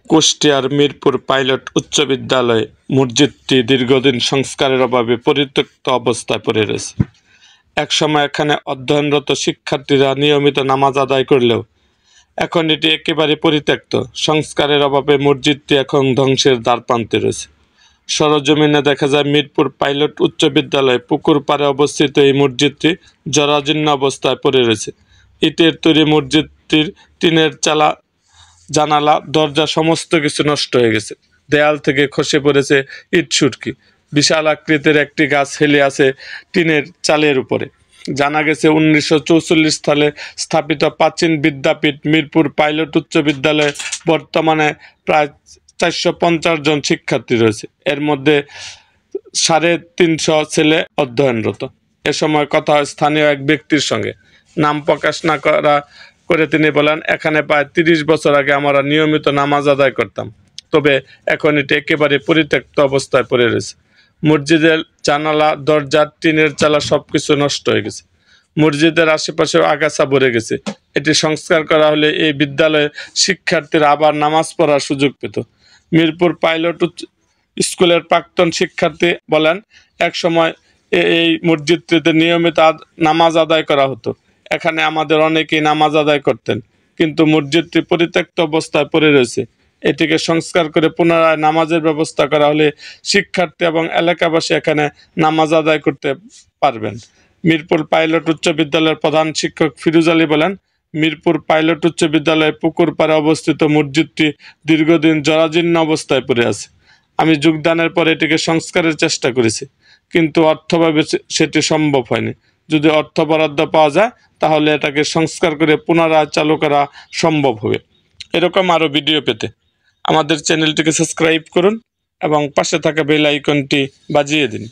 কুষ্টিয়ার মিরপুর পাইলট উচ্চ বিদ্যালয়ে মসজিদটি দীর্ঘদিন সংস্কারের অভাবে পরিত্যক্ত অবস্থায় পড়ে রয়েছে। একসময় এখানে অধ্যয়নরত শিক্ষার্থীরা নিয়মিত নামাজ আদায় করলেও এখন এটি একেবারে পরিত্যক্ত। সংস্কারের অভাবে মসজিদটি এখন ধ্বংসের দ্বারপ্রান্তে রয়েছে। সরজমিনে দেখা যায় মিরপুর পাইলট উচ্চ বিদ্যালয়ে পুকুর পাড়ে অবস্থিত এই মসজিদটি জরাজীর্ণ অবস্থায় পড়ে রয়েছে। ইটের তৈরি মসজিদটির টিনের চালা, জানালা, দরজা সমস্ত কিছু নষ্ট হয়ে গেছে। দেয়াল থেকে খসে পড়েছে ইট সুরকি। বিশাল আকৃতির একটি গাছ হেলে আছে টিনের চালের উপরে। জানা গেছে 1944 সালে স্থাপিত প্রাচীন বিদ্যাপীঠ মিরপুর পাইলট উচ্চ বিদ্যালয়ে বর্তমানে প্রায় 450 জন শিক্ষার্থী রয়েছে। এর মধ্যে 350 ছেলে অধ্যয়নরত। এ সময় কথা হয় স্থানীয় এক ব্যক্তির সঙ্গে। নাম প্রকাশ না করে তিনি বলেন, এখানে প্রায় 30 বছর আগে আমরা নিয়মিত নামাজ আদায় করতাম, তবে এখন এটি একেবারে পরিত্যক্ত অবস্থায় পড়ে রয়েছে। মসজিদের জানালা, দরজা, টিনের চালা সবকিছু নষ্ট হয়ে গেছে। মসজিদের আশেপাশেও আগাছা ভরে গেছে। এটি সংস্কার করা হলে এই বিদ্যালয়ে শিক্ষার্থীরা আবার নামাজ পড়ার সুযোগ পেত। মিরপুর পাইলট স্কুলের প্রাক্তন শিক্ষার্থী বলেন, এক সময় এই মসজিদটিতে নিয়মিত নামাজ আদায় করা হতো। এখানে আমাদের অনেকেই নামাজ আদায় করতেন, কিন্তু মসজিদটি পরিত্যক্ত অবস্থায় পড়ে রয়েছে। এটিকে সংস্কার করে পুনরায় নামাজের ব্যবস্থা করা হলে শিক্ষার্থী এবং এলাকাবাসী এখানে নামাজ আদায় করতে পারবেন। মিরপুর পাইলট উচ্চ বিদ্যালয়ের প্রধান শিক্ষক ফিরোজ আলী বলেন, মিরপুর পাইলট উচ্চ বিদ্যালয়ে পুকুর পাড়ে অবস্থিত মসজিদটি দীর্ঘদিন জরাজীর্ণ অবস্থায় পড়ে আছে। আমি যোগদানের পর এটিকে সংস্কারের চেষ্টা করেছি, কিন্তু অর্থভাবে সেটি সম্ভব হয়নি। যদি অর্থ বরাদ্দ পাওয়া যায় তাহলে এটাকে সংস্কার করে পুনরায় চালু করা সম্ভব হবে। এরকম আরও ভিডিও পেতে আমাদের চ্যানেলটিকে সাবস্ক্রাইব করুন এবং পাশে থাকা বেল আইকনটি বাজিয়ে দিন।